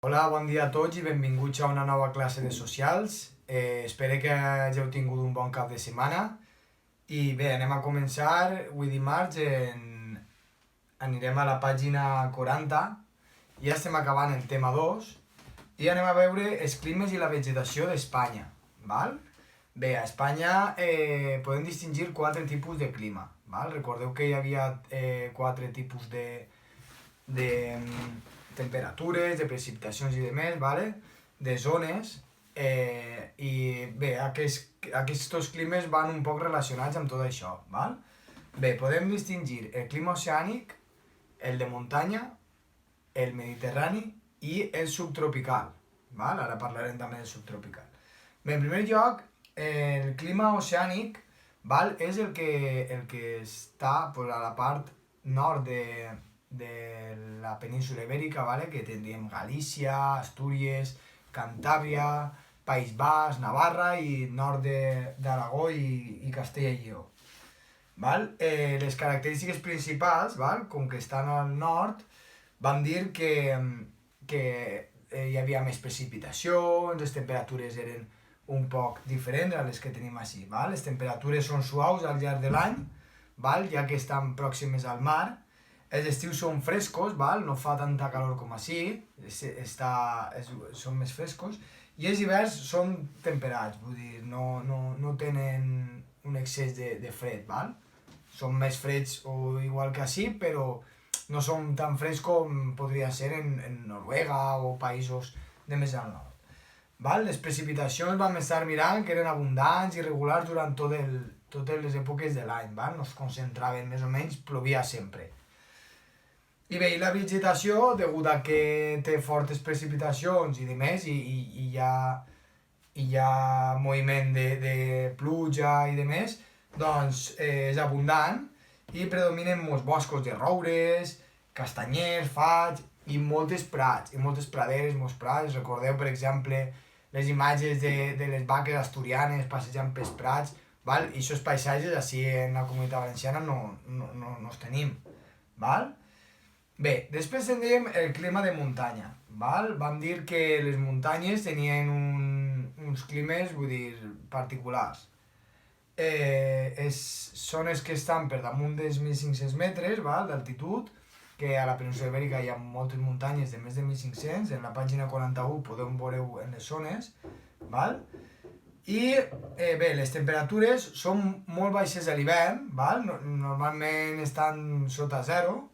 Hola, bon dia a tots i benvinguts a una nova classe de socials. Espero que hàgiu tingut un bon cap de setmana. I bé, anem a començar. Avui dimarts anirem a la pàgina 40. Ja estem acabant el tema 2. I anem a veure els climes i la vegetació d'Espanya. Val? Bé, a Espanya podem distingir 4 tipus de clima. Val? Recordeu que hi havia 4 tipus de temperatures, de precipitacions i demés, vale? De zones, i bé, aquests climes van un poc relacionats amb tot això, val? Bé, podem distingir el clima oceànic, el de muntanya, el mediterrani i el subtropical, val? Ara parlarem també del subtropical. Bé, en primer lloc, el clima oceànic, val? És el que està pues, a la part nord de la península ibèrica, ¿vale? Que tindríem Galícia, Astúries, Cantàbria, País Basc, Navarra i nord d'Aragó i Castella i Lleó. Val? Les característiques principals, val? Com que estan al nord, vam dir que hi havia més precipitacions, les temperatures eren un poc diferents a les que tenim així. Val? Les temperatures són suaus al llarg de l'any, val? Ja que estan pròximes al mar. Els estius són frescos, val? No fa tanta calor com així, són més frescos, i els hiverns són temperats, vull dir, no tenen un excés de fred, val? Són més freds o igual que així, però no són tan freds com podria ser en Noruega o països de més al nord. Val? Les precipitacions vam estar mirant que eren abundants i regulars durant totes les èpoques de l'any, val? No es concentraven més o menys, plovia sempre. I bé, i la vegetació, degut a que té fortes precipitacions i demés, i hi ha moviment de pluja i demés, doncs és abundant i predominen molts boscos de roures, castanyers, faigs i moltes prats, i moltes praderes, molts prats. Recordeu, per exemple, les imatges de les vaques asturianes passejant pels prats, val? I aquests paisatges així en la Comunitat Valenciana no els tenim. Val? Bé, després tindríem el clima de muntanya, val? Vam dir que les muntanyes tenien uns climes, vull dir, particulars. Són els que estan per damunt dels 1.500 metres, val? D'altitud, que a la península ibèrica hi ha moltes muntanyes de més de 1.500, en la pàgina 41 podeu veure en les zones, val? I bé, les temperatures són molt baixes a l'hivern, val? Normalment estan sota zero,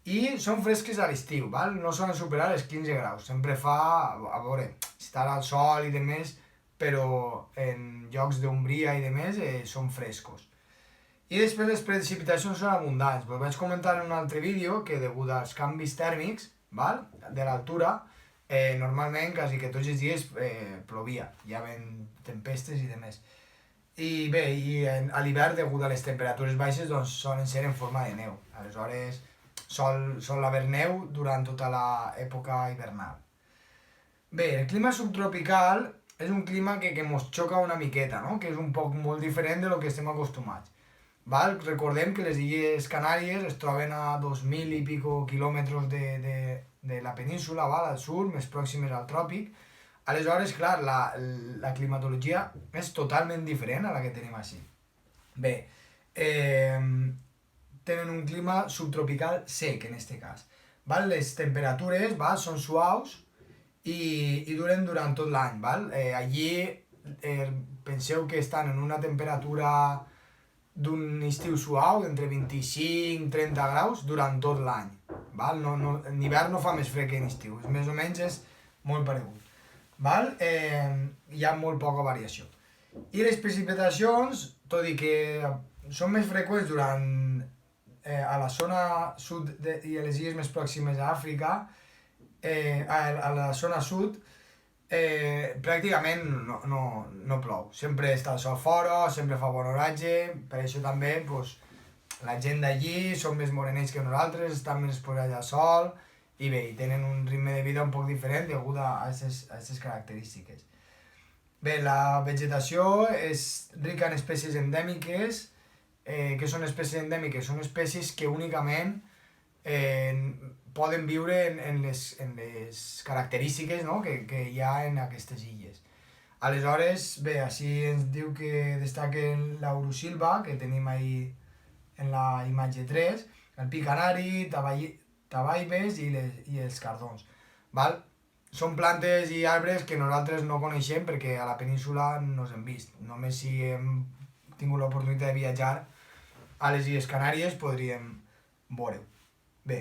i són fresques a l'estiu, val? No solen superar els 15 graus. Sempre fa, a veure, estar al sol i demés, però en llocs d'ombria i demés són frescos. I després les precipitacions són abundants. Vos vaig comentar en un altre vídeo que degut als canvis tèrmics, val? De l'altura, normalment quasi que tots els dies plovia, hi havia tempestes i demés. I bé, a l'hivern, degut a les temperatures baixes, doncs solen ser en forma de neu. Aleshores, sol haver neu durant tota l'època hivernal. Bé, el clima subtropical és un clima que mos xoca una miqueta, no? Que és un poc molt diferent de lo que estem acostumats. Val? Recordem que les Illes Canàries es troben a 2.000 i pico quilòmetres de la península, val? Al sud, més pròximes al tròpic. Aleshores, clar, la climatologia és totalment diferent a la que tenim així. Bé, tenen un clima subtropical sec, en este cas. Val? Les temperatures són suaus i duren durant tot l'any. Allí penseu que estan en una temperatura d'un estiu suau, entre 25 i 30 graus, durant tot l'any. En hivern no fa més fred que en estiu, més o menys és molt paregut. Hi ha molt poca variació. I les precipitacions, tot i que són més freqüents a la zona sud i a les illes més pròximes a Àfrica, a la zona sud, pràcticament no plou. Sempre està el sol fora, sempre fa bon oratge, per això també la gent d'allí són més morenets que nosaltres, estan més exposats al sol, i bé, tenen un ritme de vida un poc diferent degut a aquestes característiques. Bé, la vegetació és rica en espècies endèmiques. Què són espècies endèmiques? Són espècies que únicament poden viure en les característiques, no?, que hi ha en aquestes illes. Aleshores, bé, així ens diu que destaquen l'aurosilva, que tenim ahí en la imatge 3, el pi canari, tabaibes i els cardons. Val? Són plantes i arbres que nosaltres no coneixem perquè a la península no els hem vist. Només si hem tingut l'oportunitat de viatjar a les Illes Canàries podríem veure-ho. Bé,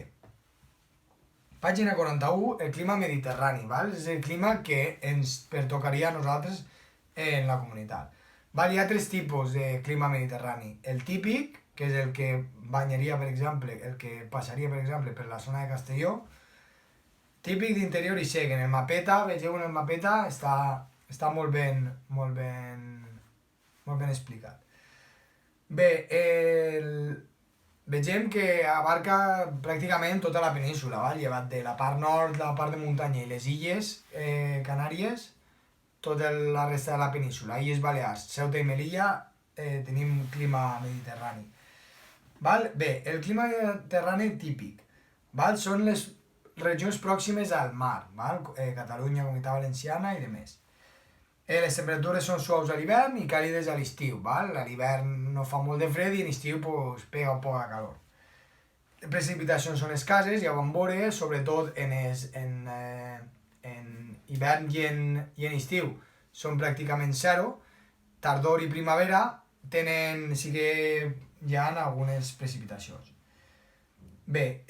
pàgina 41, el clima mediterrani, val? És el clima que ens pertocaria a nosaltres en la comunitat. Val? Hi ha 3 tipus de clima mediterrani. El típic, que és el que banyaria, per exemple, el que passaria, per exemple, per la zona de Castelló. Típic d'interior i sec. En el mapeta, vegeu en el mapeta, està molt ben explicat. Bé, vegem que abarca pràcticament tota la península, val? Llevat de la part nord, la part de muntanya i les illes Canàries, tota la resta de la península. Illes Balears, Ceuta i Melilla, tenim clima mediterrani. Val? Bé, el clima mediterrani típic, val? Són les regions pròximes al mar, val? Catalunya, Comunitat Valenciana i demés. Les temperatures són suaus a l'hivern i càlides a l'estiu, val? A l'hivern no fa molt de fred i a l'estiu pues, pega un poc de calor. Les precipitacions són escasses, ja ho vam veure, sobretot en hivern i en estiu són pràcticament zero. Tardor i primavera sí que hi ha algunes precipitacions. Bé,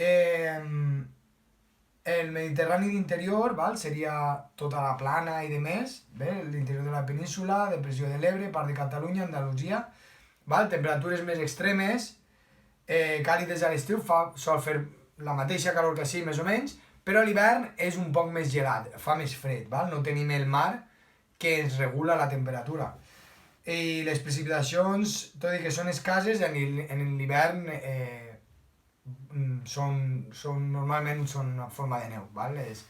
el Mediterrani d'interior, val? Seria tota la plana i demés, l'interior de la península, depressió de l'Ebre, part de Catalunya, Andalusia, val? Temperatures més extremes, càlides a l'estiu, sol fer la mateixa calor que així, més o menys, però a l'hivern és un poc més gelat, fa més fred, val? No tenim el mar que ens regula la temperatura. I les precipitacions, tot i que són escasses, en l'hivern normalment són en forma de neu, val? Els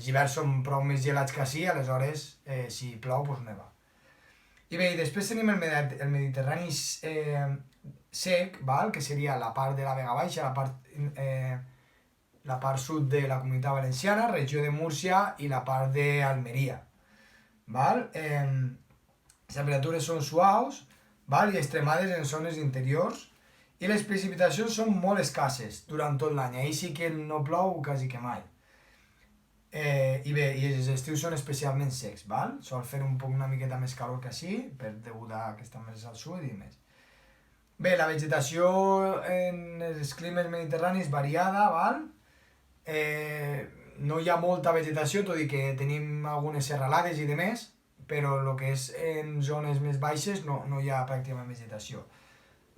hiverns són prou més gelats que així, aleshores si plou doncs neva. I bé, després tenim el Mediterrani sec, val? Que seria la part de la Vega Baixa, la part sud de la Comunitat Valenciana, regió de Múrcia i la part d'Almeria. Val? Les temperatures són suaus, val? I extremades en zones interiors, i les precipitacions són molt escasses durant tot l'any, ahir sí que no plou quasi que mai. I bé, i els estius són especialment secs, val? Sol fer una miqueta més calor que així, degut a que està més al sud i més. Bé, la vegetació en els climes mediterranis variada, val? No hi ha molta vegetació, tot i que tenim algunes serralades i demés, però el que és en zones més baixes no hi ha pràcticament vegetació.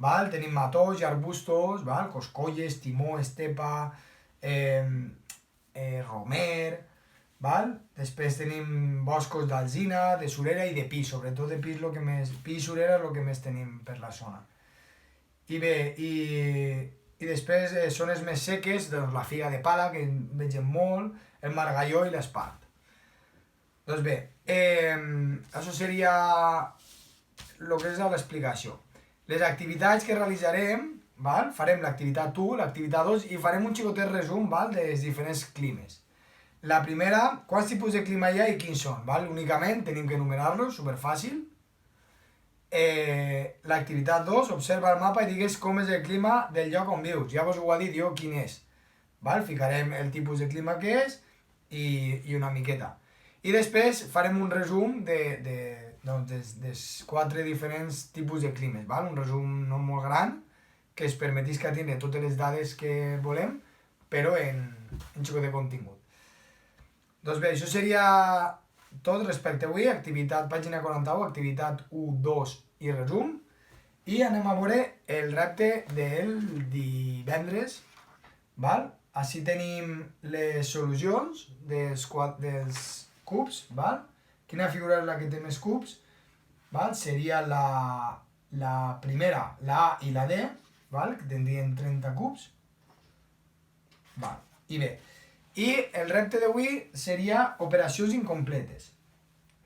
Val? Tenim matolls i arbustos, val? Coscolles, timó, estepa, romer, val? Després tenim boscos d'alzina, de surera i de pi, sobretot de pi i surera és el que més tenim per la zona. I bé, i després zones més seques, doncs la figa de pala, que vegem molt, el margalló i l'espart. Doncs bé, això seria el que és l'explicació. Les activitats que realitzarem, val? Farem l'activitat 1, l'activitat 2 i farem un xicotet resum, val? Dels diferents climes. La primera, quants tipus de clima hi ha i quins són, val? Únicament tenim que enumerar-los, superfàcil. L'activitat 2, observa el mapa i digues com és el clima del lloc on vius. Ja vos ho ha dit jo quin és. Val? Ficarem el tipus de clima que és i una miqueta. I després farem un resum dels 4 diferents tipus de climes, val? Un resum no molt gran, que es permetisca tindre totes les dades que volem, però en xicot de contingut. Doncs bé, això seria tot respecte a avui, activitat pàgina 41, activitat 1, 2 i resum, i anem a veure el repte del divendres, val? Així tenim les solucions dels cubs, val? Quina figura és la que té més cubs? Val? Seria la primera, la A i la D, val? Que tindrien 30 cubs. Val. I bé, i el repte d'avui seria operacions incompletes.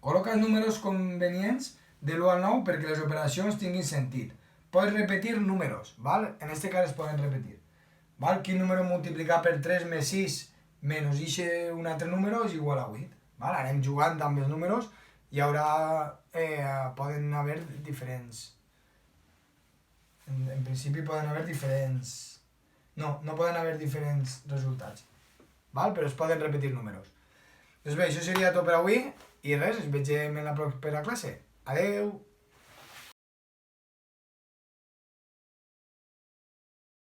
Col·loca els números convenients de l'1 al 9 perquè les operacions tinguin sentit. Pots repetir números, val? En aquest cas es poden repetir. Val? Quin número multiplicat per 3 més 6 menys un altre número és igual a 8. Val? Anem jugant amb els números, hi haurà... poden haver diferents... En principi poden haver diferents... No poden haver diferents resultats. Val? Però es poden repetir números. Doncs bé, això seria tot per avui i res, ens vegem en la propera classe. Adeu!